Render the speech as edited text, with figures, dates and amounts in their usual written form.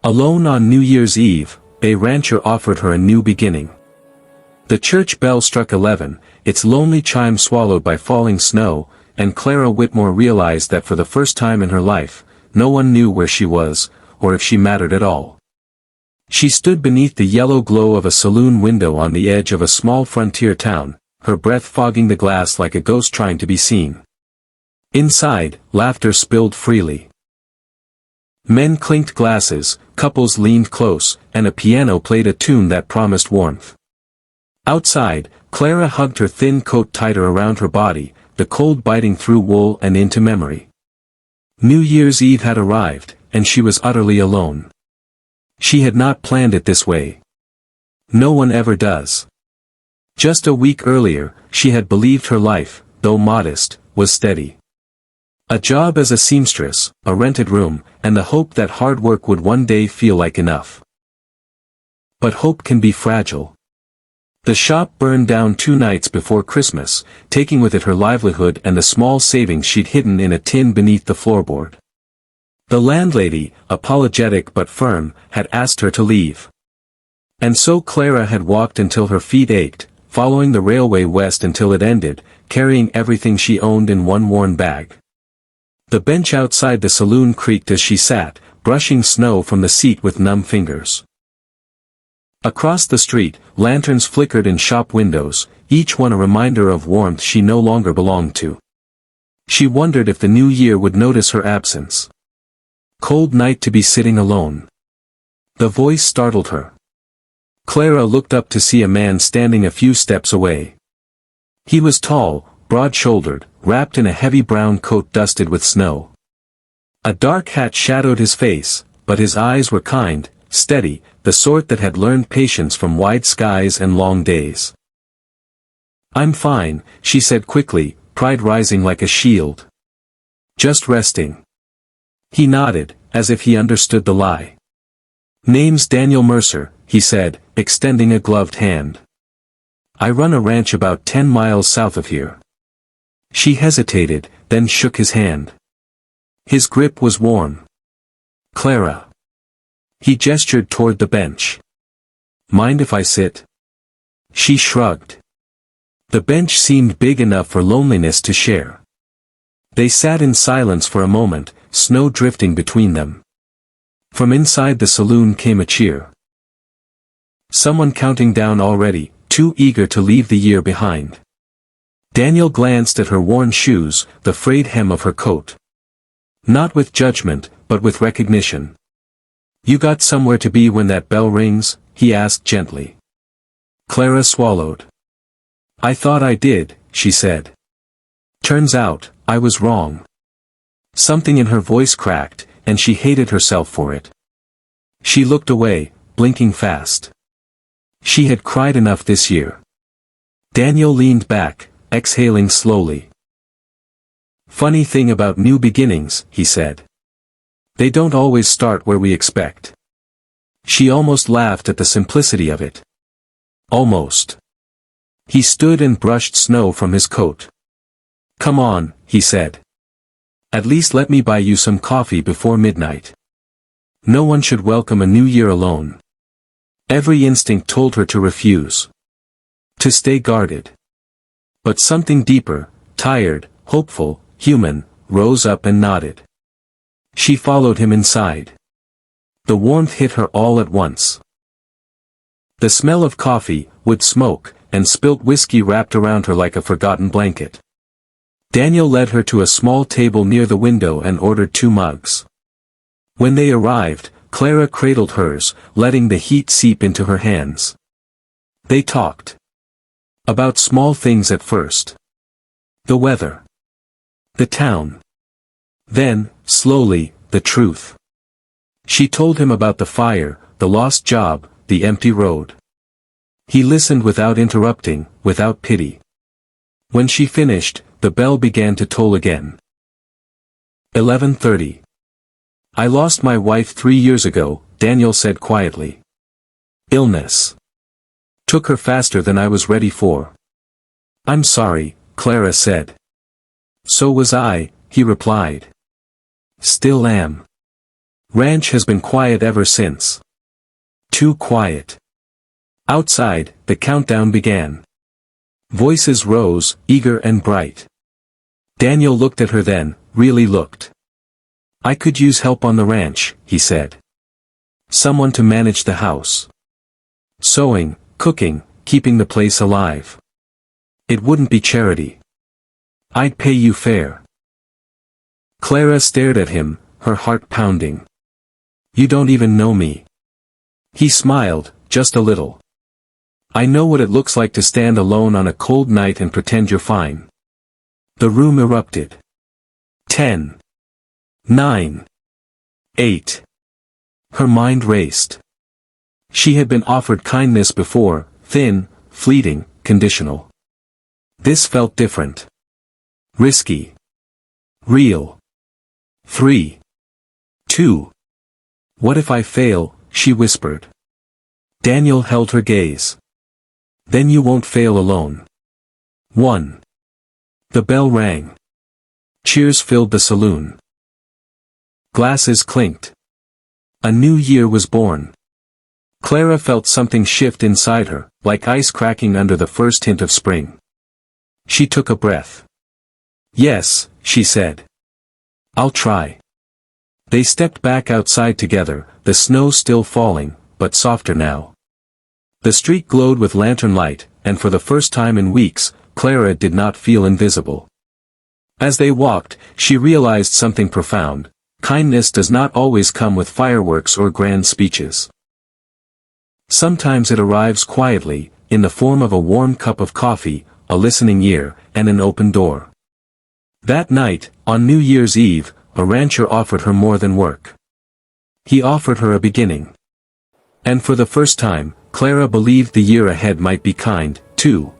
Alone on New Year's Eve, a rancher offered her a new beginning. The church bell struck 11, its lonely chime swallowed by falling snow, and Clara Whitmore realized that for the first time in her life, no one knew where she was, or if she mattered at all. She stood beneath the yellow glow of a saloon window on the edge of a small frontier town, her breath fogging the glass like a ghost trying to be seen. Inside, laughter spilled freely. Men clinked glasses, couples leaned close, and a piano played a tune that promised warmth. Outside, Clara hugged her thin coat tighter around her body, the cold biting through wool and into memory. New Year's Eve had arrived, and she was utterly alone. She had not planned it this way. No one ever does. Just a week earlier, she had believed her life, though modest, was steady. A job as a seamstress, a rented room, and the hope that hard work would one day feel like enough. But hope can be fragile. The shop burned down 2 nights before Christmas, taking with it her livelihood and the small savings she'd hidden in a tin beneath the floorboard. The landlady, apologetic but firm, had asked her to leave. And so Clara had walked until her feet ached, following the railway west until it ended, carrying everything she owned in one worn bag. The bench outside the saloon creaked as she sat, brushing snow from the seat with numb fingers. Across the street, lanterns flickered in shop windows, each one a reminder of warmth she no longer belonged to. She wondered if the new year would notice her absence. Cold night to be sitting alone. The voice startled her. Clara looked up to see a man standing a few steps away. He was tall, broad-shouldered, wrapped in a heavy brown coat dusted with snow. A dark hat shadowed his face, but his eyes were kind, steady, the sort that had learned patience from wide skies and long days. "I'm fine," she said quickly, pride rising like a shield. "Just resting." He nodded, as if he understood the lie. "Name's Daniel Mercer," he said, extending a gloved hand. "I run a ranch about 10 miles south of here." She hesitated, then shook his hand. His grip was warm. "Clara." He gestured toward the bench. "Mind if I sit?" She shrugged. The bench seemed big enough for loneliness to share. They sat in silence for a moment, snow drifting between them. From inside the saloon came a cheer. Someone counting down already, too eager to leave the year behind. Daniel glanced at her worn shoes, the frayed hem of her coat. Not with judgment, but with recognition. "You got somewhere to be when that bell rings?" he asked gently. Clara swallowed. "I thought I did," she said. "Turns out, I was wrong." Something in her voice cracked, and she hated herself for it. She looked away, blinking fast. She had cried enough this year. Daniel leaned back, exhaling slowly. "Funny thing about new beginnings," he said. "They don't always start where we expect." She almost laughed at the simplicity of it. Almost. He stood and brushed snow from his coat. "Come on," he said. "At least let me buy you some coffee before midnight." No one should welcome a new year alone. Every instinct told her to refuse. To stay guarded. But something deeper, tired, hopeful, human, rose up and nodded. She followed him inside. The warmth hit her all at once. The smell of coffee, wood smoke, and spilt whiskey wrapped around her like a forgotten blanket. Daniel led her to a small table near the window and ordered 2 mugs. When they arrived, Clara cradled hers, letting the heat seep into her hands. They talked. About small things at first. The weather. The town. Then, slowly, the truth. She told him about the fire, the lost job, the empty road. He listened without interrupting, without pity. When she finished, the bell began to toll again. 11:30. "I lost my wife 3 years ago," Daniel said quietly. "Illness. Took her faster than I was ready for." "I'm sorry," Clara said. "So was I," he replied. "Still am." Ranch has been quiet ever since. Too quiet. Outside, the countdown began. Voices rose, eager and bright. Daniel looked at her then, really looked. I could use help on the ranch, he said. Someone to manage the house. Sewing, cooking, keeping the place alive. It wouldn't be charity. I'd pay you fair. Clara stared at him, her heart pounding. You don't even know me. He smiled, just a little. I know what it looks like to stand alone on a cold night and pretend you're fine. The room erupted. 10. 9. 8. Her mind raced. She had been offered kindness before, thin, fleeting, conditional. This felt different. Risky. Real. 3. 2. What if I fail, she whispered. Daniel held her gaze. Then you won't fail alone. 1. The bell rang. Cheers filled the saloon. Glasses clinked. A new year was born. Clara felt something shift inside her, like ice cracking under the first hint of spring. She took a breath. Yes, she said. I'll try. They stepped back outside together, the snow still falling, but softer now. The street glowed with lantern light, and for the first time in weeks, Clara did not feel invisible. As they walked, she realized something profound. Kindness does not always come with fireworks or grand speeches. Sometimes it arrives quietly, in the form of a warm cup of coffee, a listening ear, and an open door. That night, on New Year's Eve, a rancher offered her more than work. He offered her a beginning. And for the first time, Clara believed the year ahead might be kind, too.